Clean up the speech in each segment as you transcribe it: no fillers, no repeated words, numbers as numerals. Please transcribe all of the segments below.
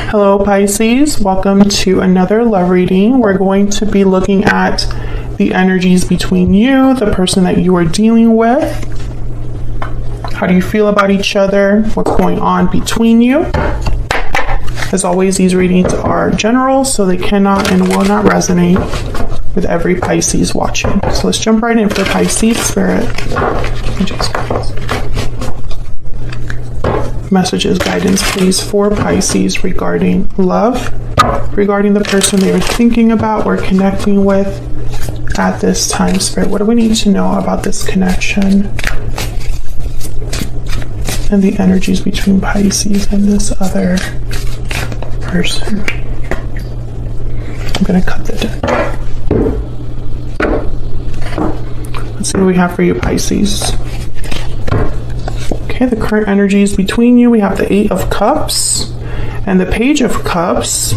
Hello Pisces, welcome to another love reading. We're going to be looking at the energies between you, the person that you are dealing with. How do you feel about each other? What's going on between you? As always, these readings are general, so they cannot and will not resonate with every Pisces watching. So let's jump right in for Pisces Spirit. Messages, guidance, please, for Pisces regarding love, regarding the person they are thinking about or connecting with at this time. Spirit, what do we need to know about this connection and the energies between Pisces and this other person? I'm going to cut the deck. Let's see what we have for you, Pisces. Okay, the current energies between you, we have the Eight of Cups and the Page of Cups.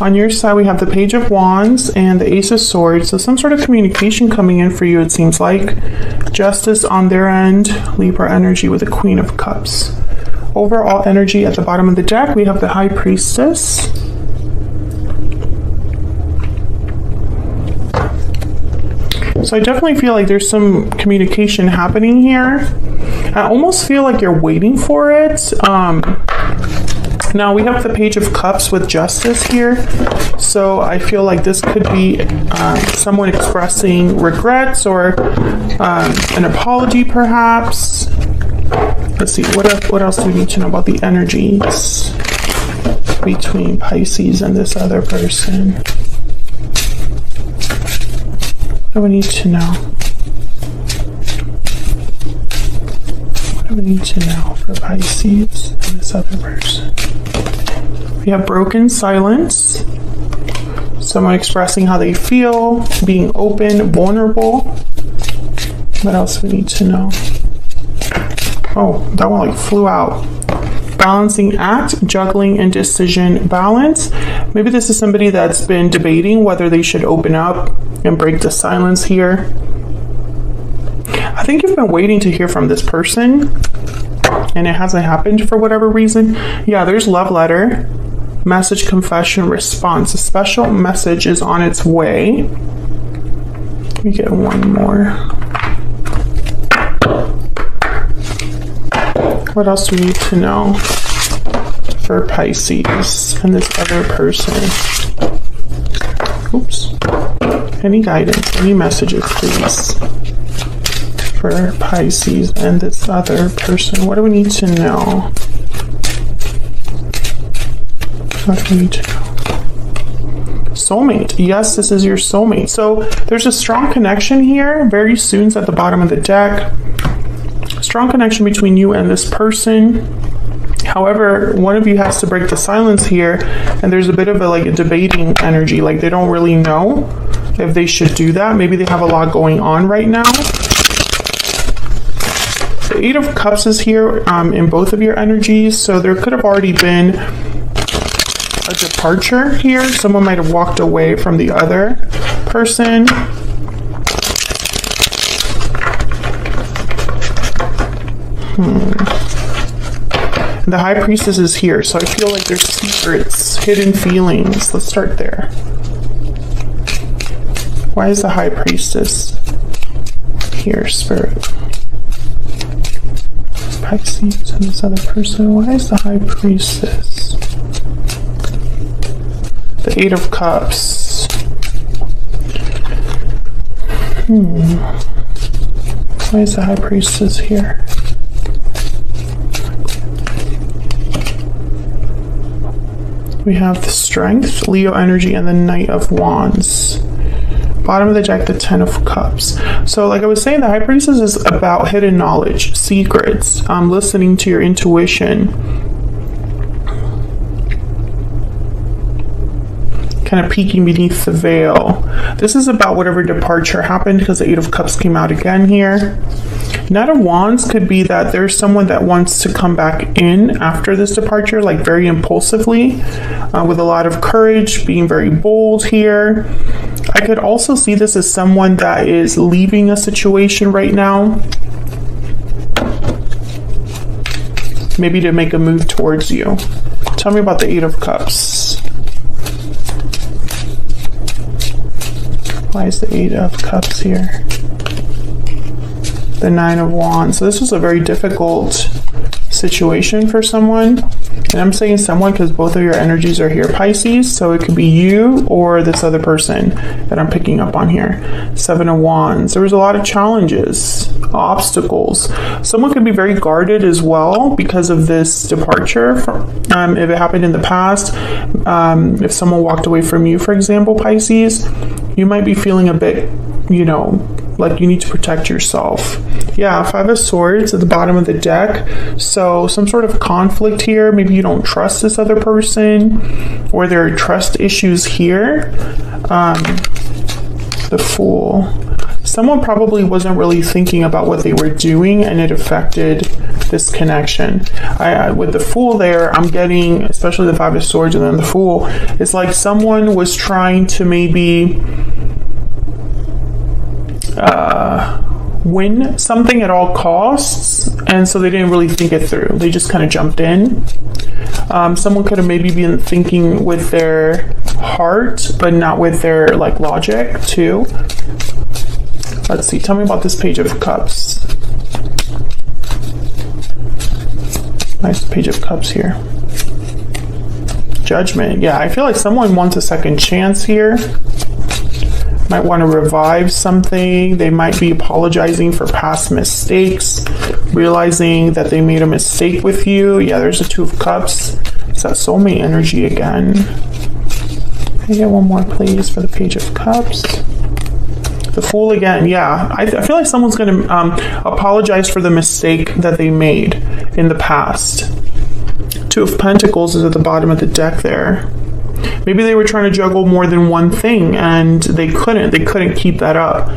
On your side, we have the Page of Wands and the Ace of Swords. So some sort of communication coming in for you, it seems like. Justice on their end, Libra energy with the Queen of Cups. Overall energy at the bottom of the deck, we have the High Priestess. So I definitely feel like there's some communication happening here. I almost feel like you're waiting for it. Now we have the Page of Cups with Justice here. So I feel like this could be someone expressing regrets or an apology perhaps. Let's see, what else do we need to know about the energies between Pisces and this other person? What do we need to know? What do we need to know for Pisces and this other person? We have broken silence. Someone expressing how they feel, being open, vulnerable. What else do we need to know? Oh, that one like flew out. Balancing act, juggling, and decision balance. Maybe this is somebody that's been debating whether they should open up and break the silence here. I think you've been waiting to hear from this person and it hasn't happened for whatever reason. Yeah, there's love letter, message, confession, response. A special message is on its way. Let me get one more. What else do we need to know for Pisces and this other person? Oops. Any guidance, any messages, please, for Pisces and this other person? What do we need to know? What do we need to know? Soulmate. Yes, this is your soulmate. So there's a strong connection here. Very soon's at the bottom of the deck. Strong connection between you and this person. However, one of you has to break the silence here, and there's a bit of a debating energy. Like they don't really know if they should do that. Maybe they have a lot going on right now. The Eight of Cups is here in both of your energies, so there could have already been a departure here. Someone might have walked away from the other person. The High Priestess is here, so I feel like there's secrets, hidden feelings. Let's start there. Why is the High Priestess here, Spirit? Pisces and this other person. Why is the High Priestess? The Eight of Cups. Why is the High Priestess here? We have the Strength, Leo energy, and the Knight of Wands. Bottom of the deck, the Ten of Cups. So like I was saying, the High Priestess is about hidden knowledge, secrets, listening to your intuition. Kind of peeking beneath the veil. This is about whatever departure happened because the Eight of Cups came out again here. Knight of Wands could be that there's someone that wants to come back in after this departure, like very impulsively, with a lot of courage, being very bold here. I could also see this as someone that is leaving a situation right now. maybe to make a move towards you. Tell me about the Eight of Cups. Why is the Eight of Cups here? The Nine of Wands. So this was a very difficult situation for someone. And I'm saying someone because both of your energies are here, Pisces. So it could be you or this other person that I'm picking up on here. Seven of Wands. There was a lot of challenges, obstacles. Someone could be very guarded as well because of this departure. If it happened in the past, if someone walked away from you, for example, Pisces, you might be feeling a bit, like you need to protect yourself. Yeah, Five of Swords at the bottom of the deck. So some sort of conflict here. Maybe you don't trust this other person, or there are trust issues here. The Fool. Someone probably wasn't really thinking about what they were doing, and it affected this connection. With the Fool there, I'm getting, especially the Five of Swords and then the Fool, it's like someone was trying to maybe win something at all costs, and so they didn't really think it through. They just kind of jumped in. Someone could have maybe been thinking with their heart, but not with their logic too. Let's see. Tell me about this Page of Cups. Nice Page of Cups here. Judgment. Yeah, I feel like someone wants a second chance here. Might want to revive something. They might be apologizing for past mistakes, realizing that they made a mistake with you. Yeah, there's a Two of Cups. It's that soulmate energy again. Can I get one more, please, for the Page of Cups? The Fool again. Yeah, I feel like someone's going to apologize for the mistake that they made in the past. Two of Pentacles is at the bottom of the deck there. Maybe they were trying to juggle more than one thing and they couldn't keep that up.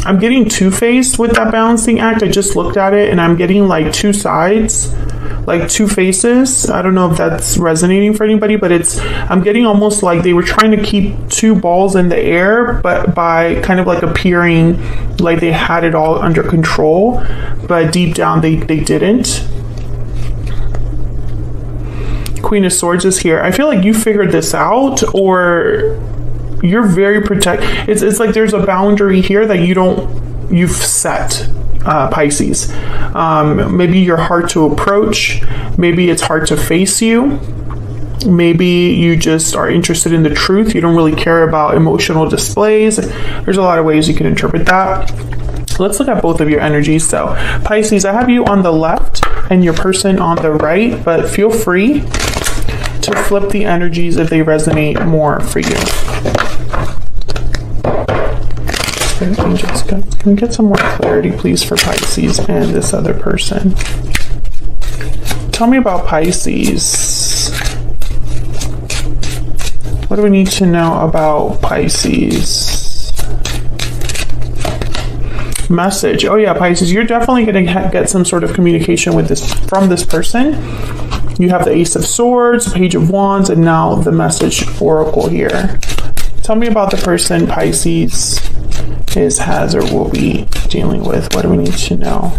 I'm getting two-faced with that balancing act. I just looked at it and I'm getting two sides, two faces. I don't know if that's resonating for anybody, but I'm getting almost like they were trying to keep two balls in the air, but by kind of appearing like they had it all under control, but deep down they didn't. Queen of Swords is here. I feel like you figured this out, or you're very it's like there's a boundary here that you've set, Pisces. Maybe you're hard to approach. Maybe it's hard to face you. Maybe you just are interested in the truth. You don't really care about emotional displays. There's a lot of ways you can interpret that. Let's look at both of your energies. So Pisces, I have you on the left and your person on the right, but feel free to flip the energies if they resonate more for you. Can we get some more clarity, please, for Pisces and this other person? Tell me about Pisces. What do we need to know about Pisces? Message. Oh yeah, Pisces, you're definitely going to get some sort of communication from this person. You have the Ace of Swords, Page of Wands, and now the Message Oracle here. Tell me about the person Pisces has or will be dealing with. What do we need to know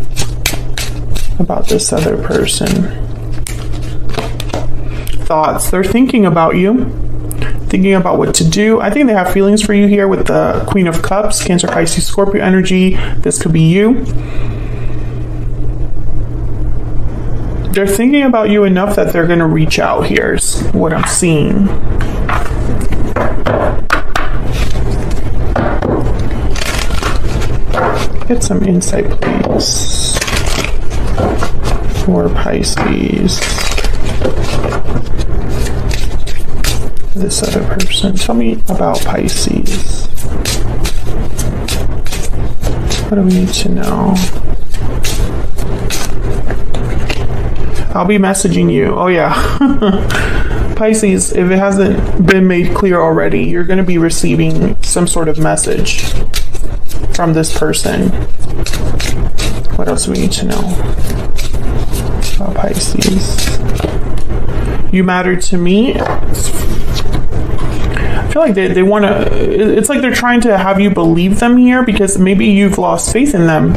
about this other person? Thoughts. They're thinking about you, thinking about what to do. I think they have feelings for you here with the Queen of Cups, Cancer, Pisces, Scorpio energy. This could be you. They're thinking about you enough that they're going to reach out. Here's what I'm seeing. Get some insight, please, for Pisces. This other person. Tell me about Pisces. What do we need to know? I'll be messaging you. Oh yeah. Pisces, if it hasn't been made clear already, you're going to be receiving some sort of message from this person. What else do we need to know about Pisces? You matter to me. I feel like they want to, it's like they're trying to have you believe them here because maybe you've lost faith in them.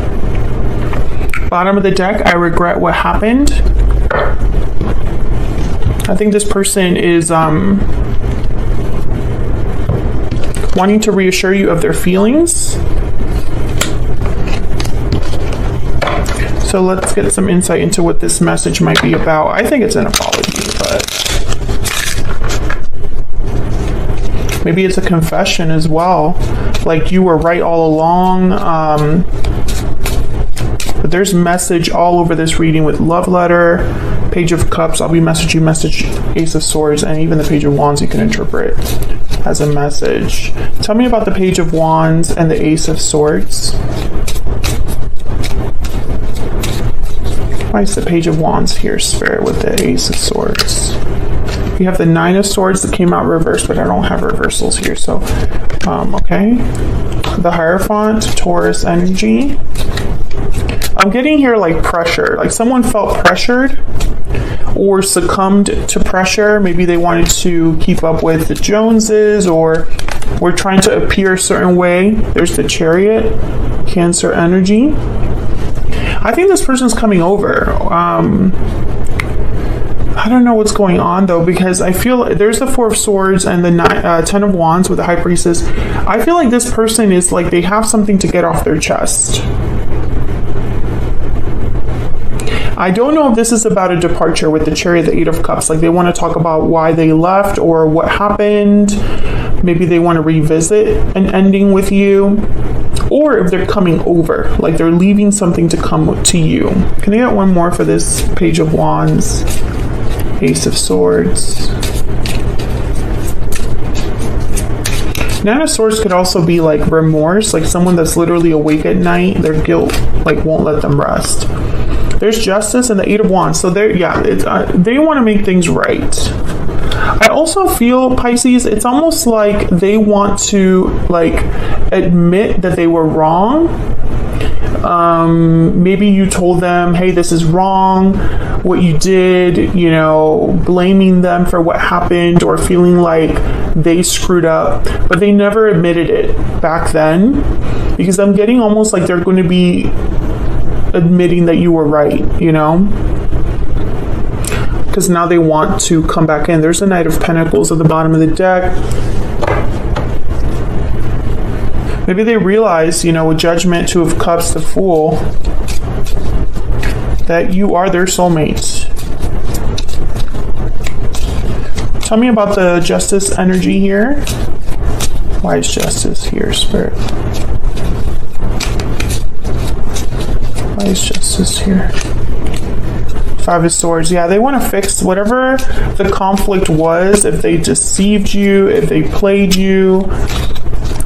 Bottom of the deck, I regret what happened. I think this person is wanting to reassure you of their feelings. So let's get some insight into what this message might be about. I think it's an apology, but maybe it's a confession as well. Like you were right all along. But there's message all over this reading with love letter, Page of Cups. I'll be message, Ace of Swords, and even the Page of Wands you can interpret as a message. Tell me about the Page of Wands and the Ace of Swords. Why is the Page of Wands here, Spirit, with the Ace of Swords? You have the Nine of Swords that came out reversed, but I don't have reversals here, so, okay. The Hierophant, Taurus energy. I'm getting here like pressure, like someone felt pressured or succumbed to pressure. Maybe they wanted to keep up with the Joneses or were trying to appear a certain way. There's the Chariot, Cancer energy. I think this person's coming over. I don't know what's going on though, because I feel there's the Four of Swords and the Ten of Wands with the High Priestess. I feel like this person is like they have something to get off their chest. I don't know if this is about a departure with the Chariot, the Eight of Cups. Like they want to talk about why they left or what happened. Maybe they want to revisit an ending with you. Or if they're coming over, like they're leaving something to come to you. Can I get one more for this Page of Wands, Ace of Swords? Nine of Swords could also be like remorse, like someone that's literally awake at night. Their guilt like won't let them rest. There's Justice and the Eight of Wands. So they're, yeah, they want to make things right. I also feel, Pisces, it's almost like they want to like admit that they were wrong. Maybe you told them, hey, this is wrong, what you did, you know, blaming them for what happened or feeling like they screwed up, but they never admitted it back then, because I'm getting almost like they're going to be admitting that you were right, you know, because now they want to come back in. There's the Knight of Pentacles at the bottom of the deck. Maybe they realize, you know, with Judgment, Two of Cups, the Fool, that you are their soulmate. Tell me about the Justice energy here. Why is Justice here, Spirit? Why is Justice here? Five of Swords. Yeah, they want to fix whatever the conflict was. If they deceived you, if they played you,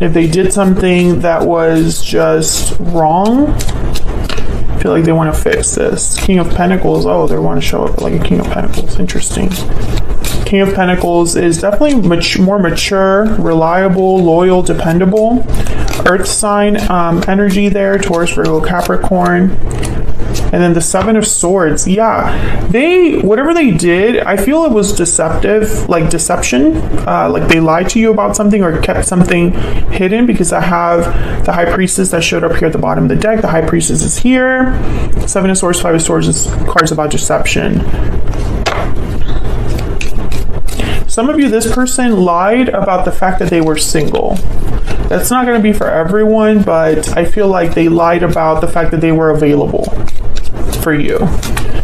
if they did something that was just wrong, I feel like they want to fix this. King of Pentacles. Oh, they want to show up like a King of Pentacles. Interesting. King of Pentacles is definitely more mature, reliable, loyal, dependable. Earth sign energy there. Taurus, Virgo, Capricorn. And then the Seven of Swords. Yeah, whatever they did, I feel it was deceptive, like deception. Like they lied to you about something or kept something hidden, because I have the High Priestess that showed up here at the bottom of the deck. The High Priestess is here. Seven of Swords, Five of Swords is cards about deception. Some of you, this person lied about the fact that they were single. That's not going to be for everyone, but I feel like they lied about the fact that they were available for you.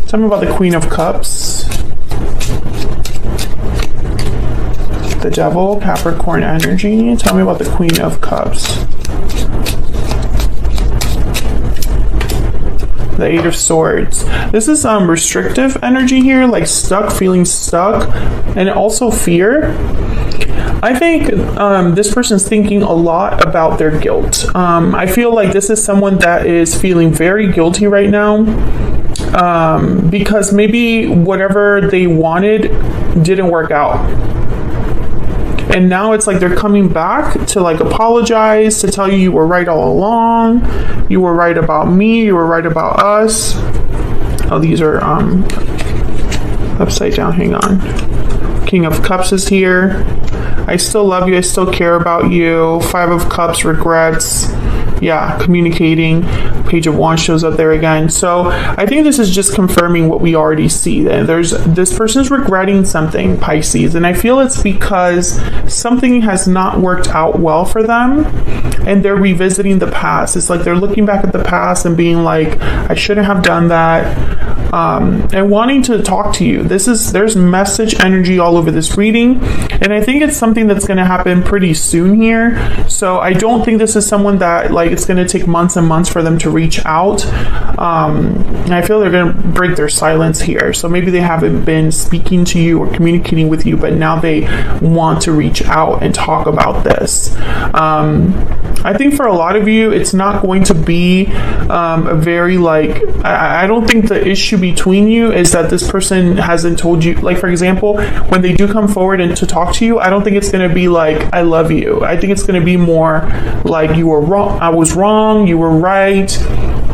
Tell me about the Queen of Cups. The Devil, Capricorn energy. Tell me about the Queen of Cups. The Eight of Swords. This is restrictive energy here, like stuck, feeling stuck, and also fear. I think this person's thinking a lot about their guilt. I feel like this is someone that is feeling very guilty right now, because maybe whatever they wanted didn't work out. And now it's like they're coming back to like apologize, to tell you you were right all along. You were right about me. You were right about us. Oh, these are upside down. Hang on. King of Cups is here. I still love you. I still care about you. Five of Cups, regrets. Yeah, communicating. Page of Wands shows up there again. So I think this is just confirming what we already see. This person's regretting something, Pisces, and I feel it's because something has not worked out well for them, and they're revisiting the past. It's like they're looking back at the past and being like, I shouldn't have done that, and wanting to talk to you. There's message energy all over this reading, and I think it's something that's going to happen pretty soon here. So I don't think this is someone that like it's going to take months and months for them to reach out. And I feel they're going to break their silence here. So maybe they haven't been speaking to you or communicating with you, but now they want to reach out and talk about this. I think for a lot of you, it's not going to be a very like, I don't think the issue between you is that this person hasn't told you, like for example, when they do come forward and to talk to you, I don't think it's going to be like, I love you. I think it's going to be more like, you were wrong, I was wrong, you were right,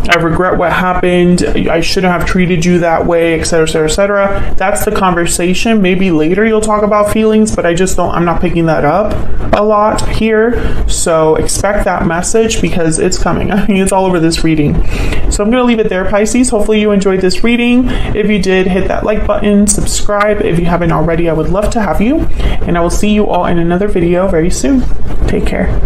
I regret what happened, I shouldn't have treated you that way, etc., etc., etc. That's the conversation. Maybe later you'll talk about feelings, but I'm not picking that up a lot here. So expect that message because it's coming. I mean, it's all over this reading. So I'm going to leave it there, Pisces. Hopefully you enjoyed this reading. If you did, hit that like button, subscribe. If you haven't already, I would love to have you. And I will see you all in another video very soon. Take care.